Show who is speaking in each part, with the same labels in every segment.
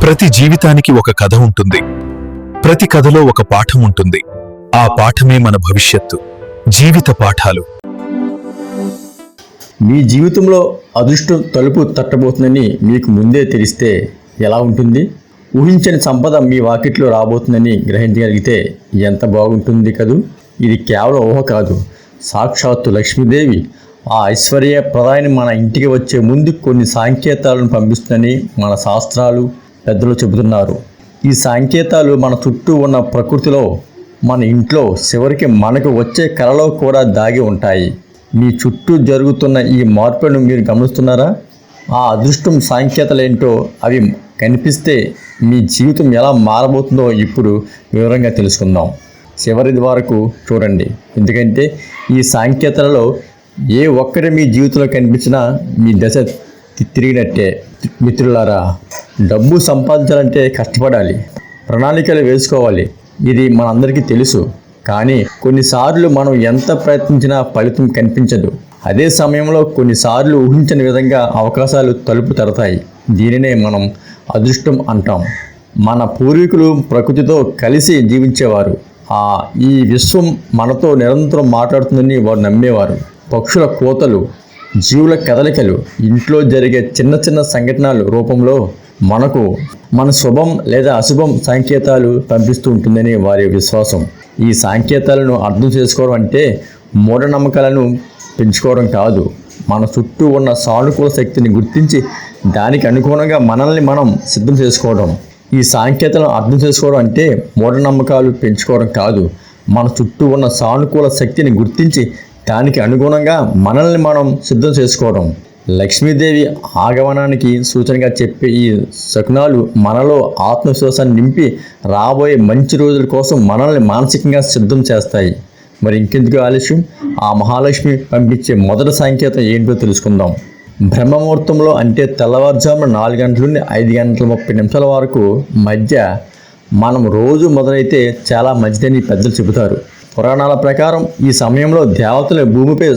Speaker 1: ప్రతి జీవితానికి ఒక కథ ఉంటుంది. ప్రతి కథలో ఒక పాఠం ఉంటుంది. ఆ పాఠమే మన భవిష్యత్తు. జీవిత పాఠాలు.
Speaker 2: మీ జీవితంలో అదృష్టం తలుపు తట్టబోతుందని మీకు ముందే తెలిస్తే ఎలా ఉంటుంది? ఊహించని సంపద మీ వాకిట్లో రాబోతుందని గ్రహించగలిగితే ఎంత బాగుంటుంది కదూ. ఇది కేవలం ఊహ కాదు, సాక్షాత్తు లక్ష్మీదేవి ఆ ఐశ్వర్య ప్రదాయిని మన ఇంటికి వచ్చే ముందు కొన్ని సంకేతాలను పంపిస్తుందని మన శాస్త్రాలు పెద్దలు చెబుతున్నారు. ఈ సంకేతాలు మన చుట్టూ ఉన్న ప్రకృతిలో, మన ఇంట్లో, చివరికి మనకు వచ్చే కళలో కూడా దాగి ఉంటాయి. మీ చుట్టూ జరుగుతున్న ఈ మార్పులను మీరు గమనిస్తున్నారా? ఆ అదృష్టం సంకేతాలేంటో, అవి కనిపిస్తే మీ జీవితం ఎలా మారబోతుందో ఇప్పుడు వివరంగా తెలుసుకుందాం. చివరి వరకు చూడండి, ఎందుకంటే ఈ సంకేతాలలో ఏ ఒక్కటి మీ జీవితంలో కనిపించినా మీ దశ తిరిగినట్టే. మిత్రులారా, డబ్బు సంపాదించాలంటే కష్టపడాలి, ప్రణాళికలు వేసుకోవాలి. ఇది మనందరికీ తెలుసు. కానీ కొన్నిసార్లు మనం ఎంత ప్రయత్నించినా ఫలితం కనిపించదు. అదే సమయంలో కొన్నిసార్లు ఊహించని విధంగా అవకాశాలు తలుపు తడతాయి. దీనినే మనం అదృష్టం అంటాం. మన పూర్వీకులు ప్రకృతితో కలిసి జీవించేవారు. ఈ విశ్వం మనతో నిరంతరం మాట్లాడుతుందని వారు నమ్మేవారు. పక్షుల కోతలు, జీవుల కదలికలు, ఇంట్లో జరిగే చిన్న చిన్న సంఘటనల రూపంలో మనకు మన శుభం లేదా అశుభం సంకేతాలు పంపిస్తూ ఉంటుందని వారి విశ్వాసం. ఈ సంకేతాలను అర్థం చేసుకోవడం అంటే మూఢనమ్మకాలను పెంచుకోవడం కాదు, మన చుట్టూ ఉన్న సానుకూల శక్తిని గుర్తించి దానికి అనుగుణంగా మనల్ని మనం సిద్ధం చేసుకోవడం. ఈ సంకేతాలను అర్థం చేసుకోవడం అంటే మూఢనమ్మకాలు పెంచుకోవడం కాదు, మన చుట్టూ ఉన్న సానుకూల శక్తిని గుర్తించి దానికి అనుగుణంగా మనల్ని మనం సిద్ధం చేసుకోవడం. లక్ష్మీదేవి ఆగమనానికి సూచనగా చెప్పే ఈ శకునాలు మనలో ఆత్మవిశ్వాసాన్ని నింపి రాబోయే మంచి రోజుల కోసం మనల్ని మానసికంగా సిద్ధం చేస్తాయి. మరి ఇంకెందుకు ఆలస్యం? ఆ మహాలక్ష్మి పంపించే మొదటి సంకేతం ఏంటో తెలుసుకుందాం. బ్రహ్మముహూర్తంలో, అంటే తెల్లవారుజామున 4 గంటల నుండి 5 గంటల 30 నిమిషాల వరకు మధ్య మనం రోజు మొదలైతే చాలా మంచిదని పెద్దలు చెబుతారు. పురాణాల ప్రకారం ఈ సమయంలో దేవతలు భూమిపై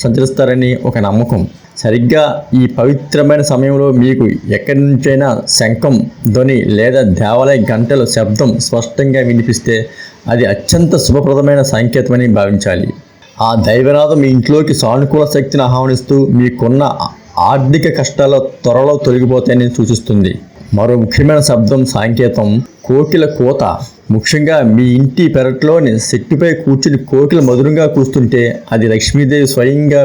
Speaker 2: సంచరిస్తారని ఒక నమ్మకం. సరిగ్గా ఈ పవిత్రమైన సమయంలో మీకు ఎక్కడి నుంచైనా శంఖం ధ్వని లేదా దేవాలయ గంటల శబ్దం స్పష్టంగా వినిపిస్తే అది అత్యంత శుభప్రదమైన సంకేతమని భావించాలి. ఆ దైవనాదం మీ ఇంట్లోకి సానుకూల శక్తిని ఆహ్వానిస్తూ మీకున్న ఆర్థిక కష్టాలు త్వరలో తొలగిపోతాయని సూచిస్తుంది. మరో ముఖ్యమైన శబ్దం సంకేతం కోకిల కూత. ముఖ్యంగా మీ ఇంటి పెరట్లోని చెట్టుపై కూర్చుని కోకిల మధురంగా కూస్తుంటే అది లక్ష్మీదేవి స్వయంగా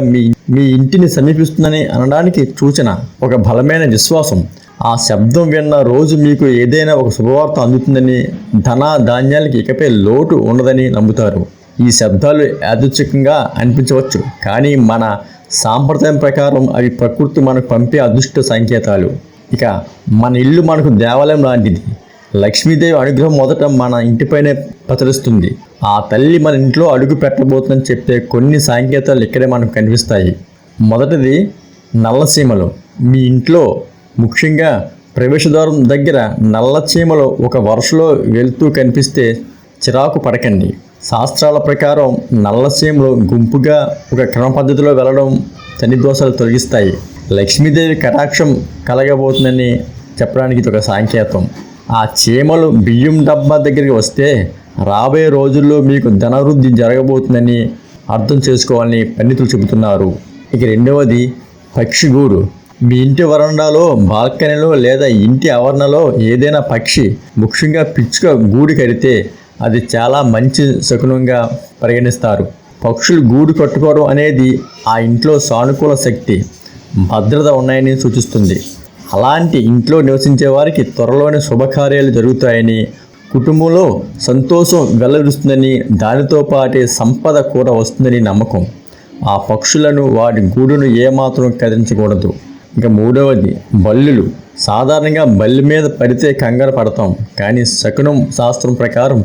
Speaker 2: మీ ఇంటిని సమీపిస్తుందని అనడానికి సూచన, ఒక బలమైన విశ్వాసం. ఆ శబ్దం విన్న రోజు మీకు ఏదైనా ఒక శుభవార్త అందుతుందని, ధన ధాన్యాలకి ఇకపై లోటు ఉండదని నమ్ముతారు. ఈ శబ్దాలు యాదృచ్ఛికంగా అనిపించవచ్చు, కానీ మన సాంప్రదాయం ప్రకారం అవి ప్రకృతి మనకు పంపే అదృష్ట సంకేతాలు. ఇక మన ఇల్లు మనకు దేవాలయం లాంటిది. లక్ష్మీదేవి అనుగ్రహం మొదట మన ఇంటిపైనే ప్రసరిస్తుంది. ఆ తల్లి మన ఇంట్లో అడుగు పెట్టబోతుందని చెప్పే కొన్ని సంకేతాలు ఇక్కడే మనకు కనిపిస్తాయి. మొదటిది నల్లచీమలు. మీ ఇంట్లో ముఖ్యంగా ప్రవేశద్వారం దగ్గర నల్లచీమలు ఒక వరుసలో వెళ్తూ కనిపిస్తే చిరాకు పడకండి. శాస్త్రాల ప్రకారం నల్లచీమలు గుంపుగా ఒక క్రమ పద్ధతిలో వెళ్ళడం శని దోషాలు తొలగిస్తాయి. లక్ష్మీదేవి కటాక్షం కలగబోతుందని చెప్పడానికి ఇది ఒక సంకేతం. ఆ చీమలు బియ్యం డబ్బా దగ్గరికి వస్తే రాబోయే రోజుల్లో మీకు ధనవృద్ధి జరగబోతుందని అర్థం చేసుకోవాలని పండితులు చెబుతున్నారు. ఇక రెండవది పక్షి గూడు. మీ ఇంటి వరండాలో, బాల్కనీలో లేదా ఇంటి ఆవరణలో ఏదైనా పక్షి, ముఖ్యంగా పిచ్చుక గూడు కడితే అది చాలా మంచి శకునంగా పరిగణిస్తారు. పక్షులు గూడు కట్టుకోవడం అనేది ఆ ఇంట్లో సానుకూల శక్తి, భద్రత ఉన్నాయని సూచిస్తుంది. అలాంటి ఇంట్లో నివసించే వారికి త్వరలోనే శుభకార్యాలు జరుగుతాయని, కుటుంబంలో సంతోషం వెల్లడిస్తుందని, దానితో పాటే సంపద కూడా వస్తుందని నమ్మకం. ఆ పక్షులను, వాటి గూడును ఏమాత్రం కదిలించకూడదు. ఇక మూడవది బల్లులు. సాధారణంగా బల్లి మీద పడితే కంగారు పడతాం, కానీ శకునం శాస్త్రం ప్రకారం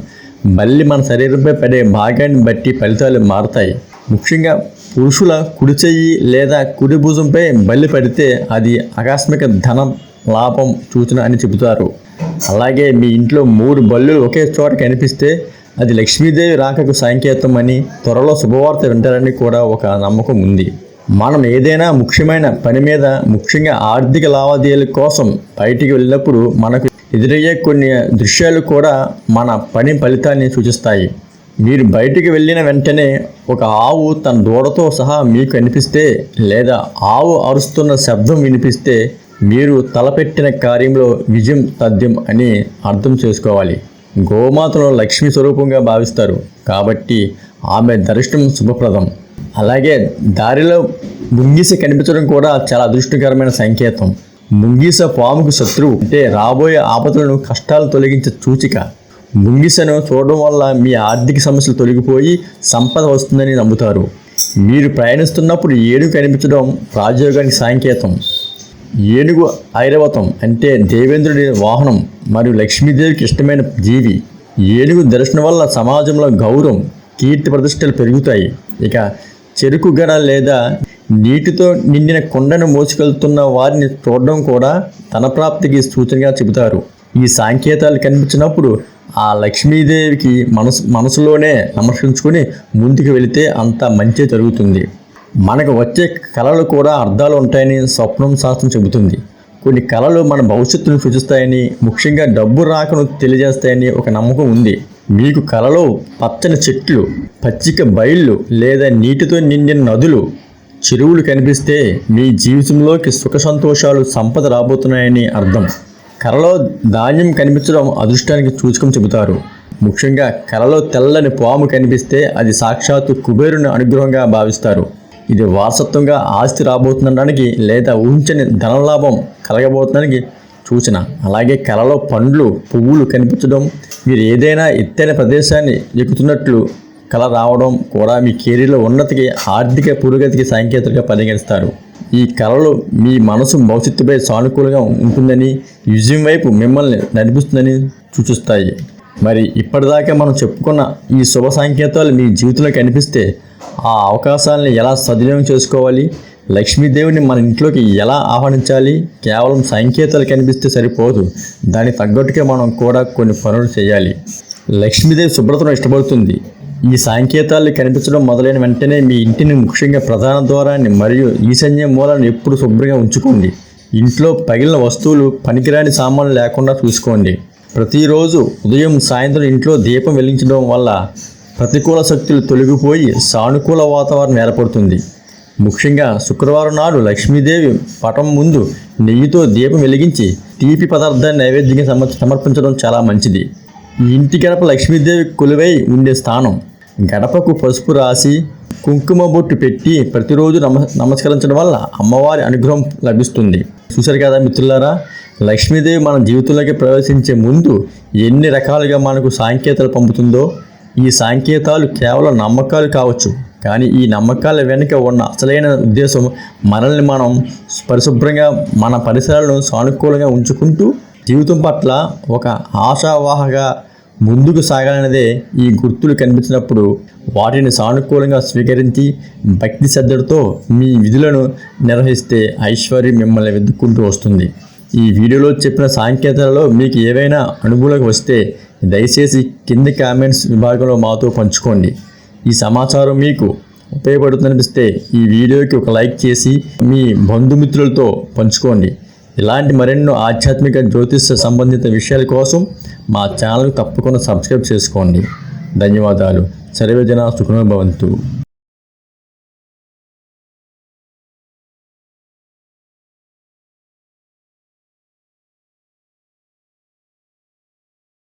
Speaker 2: బల్లి మన శరీరంపై పడే భాగాన్ని బట్టి ఫలితాలు మారతాయి. ముఖ్యంగా పురుషుల కుడి చెయ్యి లేదా కుడి భుజంపై బల్లి పడితే అది ఆకస్మిక ధన లాభం సూచన అని చెబుతారు. అలాగే మీ ఇంట్లో 3 బల్లులు ఒకే చోట కనిపిస్తే అది లక్ష్మీదేవి రాకకు సంకేతం అని, త్వరలో శుభవార్త వింటారని కూడా ఒక నమ్మకం ఉంది. మనం ఏదైనా ముఖ్యమైన పని మీద, ముఖ్యంగా ఆర్థిక లావాదేవీల కోసం బయటికి వెళ్ళినప్పుడు మనకు ఎదురయ్యే కొన్ని దృశ్యాలు కూడా మన పని ఫలితాన్ని సూచిస్తాయి. మీరు బయటికి వెళ్ళిన వెంటనే ఒక ఆవు తన దూడతో సహా మీకు కనిపిస్తే, లేదా ఆవు అరుస్తున్న శబ్దం వినిపిస్తే మీరు తలపెట్టిన కార్యంలో విజయం తథ్యం అని అర్థం చేసుకోవాలి. గోమాతను లక్ష్మీ స్వరూపంగా భావిస్తారు కాబట్టి ఆమె దర్శనం శుభప్రదం. అలాగే దారిలో ముంగిస కనిపించడం కూడా చాలా అదృష్టకరమైన సంకేతం. ముంగిస పాముకు శత్రువు, అంటే రాబోయే ఆపదలను కష్టాలను తొలగించే సూచిక. ముంగిసను చూడడం వల్ల మీ ఆర్థిక సమస్యలు తొలగిపోయి సంపద వస్తుందని నమ్ముతారు. మీరు ప్రయాణిస్తున్నప్పుడు ఏనుగు కనిపించడం రాజయోగానికి సంకేతం. ఏనుగు ఐరావతం అంటే దేవేంద్రుడి వాహనం మరియు లక్ష్మీదేవికి ఇష్టమైన జీవి. ఏనుగు దర్శనం వల్ల సమాజంలో గౌరవం, కీర్తి ప్రతిష్టలు పెరుగుతాయి. ఇక చెరుకు గడ లేదా నీటితో నిండిన కొండను మోసుకెళ్తున్న వారిని చూడడం కూడా ధనప్రాప్తికి సూచనగా చెబుతారు. ఈ సంకేతాలు కనిపించినప్పుడు ఆ లక్ష్మీదేవికి మనసులోనే నమస్కరించుకొని ముందుకు వెళితే అంత మంచి జరుగుతుంది. మనకు వచ్చే కళలు కూడా అర్థాలు ఉంటాయని స్వప్నం శాస్త్రం చెబుతుంది. కొన్ని కళలు మన భవిష్యత్తును సూచిస్తాయని, ముఖ్యంగా డబ్బు రాకను తెలియజేస్తాయని ఒక నమ్మకం ఉంది. మీకు కళలో పచ్చని చెట్లు, పచ్చిక బయళ్ళు లేదా నీటితో నిండిన నదులు, చెరువులు కనిపిస్తే మీ జీవితంలోకి సుఖ సంతోషాలు, సంపద రాబోతున్నాయని అర్థం. కళలో ధాన్యం కనిపించడం అదృష్టానికి సూచకం చెబుతారు. ముఖ్యంగా కళలో తెల్లని పాము కనిపిస్తే అది సాక్షాత్తు కుబేరుని అనుగ్రహంగా భావిస్తారు. ఇది వారసత్వంగా ఆస్తి రాబోతుండడానికి లేదా ఊహించని ధనలాభం కలగబోతుందానికి సూచన. అలాగే కళలో పండ్లు, పువ్వులు కనిపించడం, మీరు ఏదైనా ఎత్తైన ప్రదేశాన్ని ఎక్కుతున్నట్లు కళ రావడం కూడా మీ కెరీర్లో ఉన్నతికి, ఆర్థిక పురోగతికి సంకేతాలుగా పరిగణిస్తారు. ఈ కళలు మీ మనసు భవిష్యత్తుపై సానుకూలంగా ఉంటుందని, విజయం వైపు మిమ్మల్ని నడిపిస్తుందని సూచిస్తాయి. మరి ఇప్పటిదాకా మనం చెప్పుకున్న ఈ శుభ సంకేతాలు మీ జీవితంలో కనిపిస్తే ఆ అవకాశాలను ఎలా సద్వినియోగం చేసుకోవాలి, లక్ష్మీదేవిని మన ఇంట్లోకి ఎలా ఆహ్వానించాలి? కేవలం సంకేతాలు కనిపిస్తే సరిపోదు, దానికి తగ్గట్టుగా మనం కూడా కొన్ని పనులు చేయాలి. లక్ష్మీదేవి శుభ్రతను ఇష్టపడుతుంది. ఈ సంకేతాలు కనిపించడం మొదలైన వెంటనే మీ ఇంటిని, ముఖ్యంగా ప్రధాన ద్వారాన్ని మరియు ఈశాన్య మూలాన్ని ఎప్పుడు శుభ్రంగా ఉంచుకోండి. ఇంట్లో పగిలిన వస్తువులు, పనికిరాని సామాన్లు లేకుండా చూసుకోండి. ప్రతిరోజు ఉదయం సాయంత్రం ఇంట్లో దీపం వెలిగించడం వల్ల ప్రతికూల శక్తులు తొలగిపోయి సానుకూల వాతావరణం ఏర్పడుతుంది. ముఖ్యంగా శుక్రవారం నాడు లక్ష్మీదేవి పటం ముందు నెయ్యితో దీపం వెలిగించి తీపి పదార్థాన్ని నైవేద్యంగా సమర్పించడం చాలా మంచిది. ఈ ఇంటి గడప లక్ష్మీదేవి కొలువై ఉండే స్థానం. గడపకు పసుపు రాసి కుంకుమ బొట్టు పెట్టి ప్రతిరోజు నమస్కరించడం వల్ల అమ్మవారి అనుగ్రహం లభిస్తుంది. చూశారు కదా మిత్రులారా, లక్ష్మీదేవి మన జీవితంలోకి ప్రవేశించే ముందు ఎన్ని రకాలుగా మనకు సంకేతాలు పంపుతుందో. ఈ సంకేతాలు కేవలం నమ్మకాలు కావచ్చు, కానీ ఈ నమ్మకాల వెనుక ఉన్న అసలైన ఉద్దేశం మనల్ని మనం పరిశుభ్రంగా, మన పరిసరాలను సానుకూలంగా ఉంచుకుంటూ జీవితం పట్ల ఒక ఆశావాహగా ముందుకు సాగాలనేదే. ఈ గుర్తులు కనిపించినప్పుడు వాటిని సానుకూలంగా స్వీకరించి భక్తి శ్రద్ధలతో మీ విధులను నిర్వహిస్తే ఐశ్వర్యం మిమ్మల్ని వెతుక్కుంటూ వస్తుంది. ఈ వీడియోలో చెప్పిన సంకేతాలలో మీకు ఏవైనా అనుభూతికి వస్తే దయచేసి కింది కామెంట్స్ విభాగంలో మాతో పంచుకోండి. ఈ సమాచారం మీకు ఉపయోగపడుతుందనిపిస్తే ఈ వీడియోకి ఒక లైక్ చేసి మీ బంధుమిత్రులతో పంచుకోండి. ఇలాంటి మరెన్నో ఆధ్యాత్మిక జ్యోతిష సంబంధిత విషయాల కోసం మా ఛానల్ తప్పకుండా సబ్స్క్రైబ్ చేసుకోండి. ధన్యవాదాలు. సర్వే జన సుఖినో భవంతు.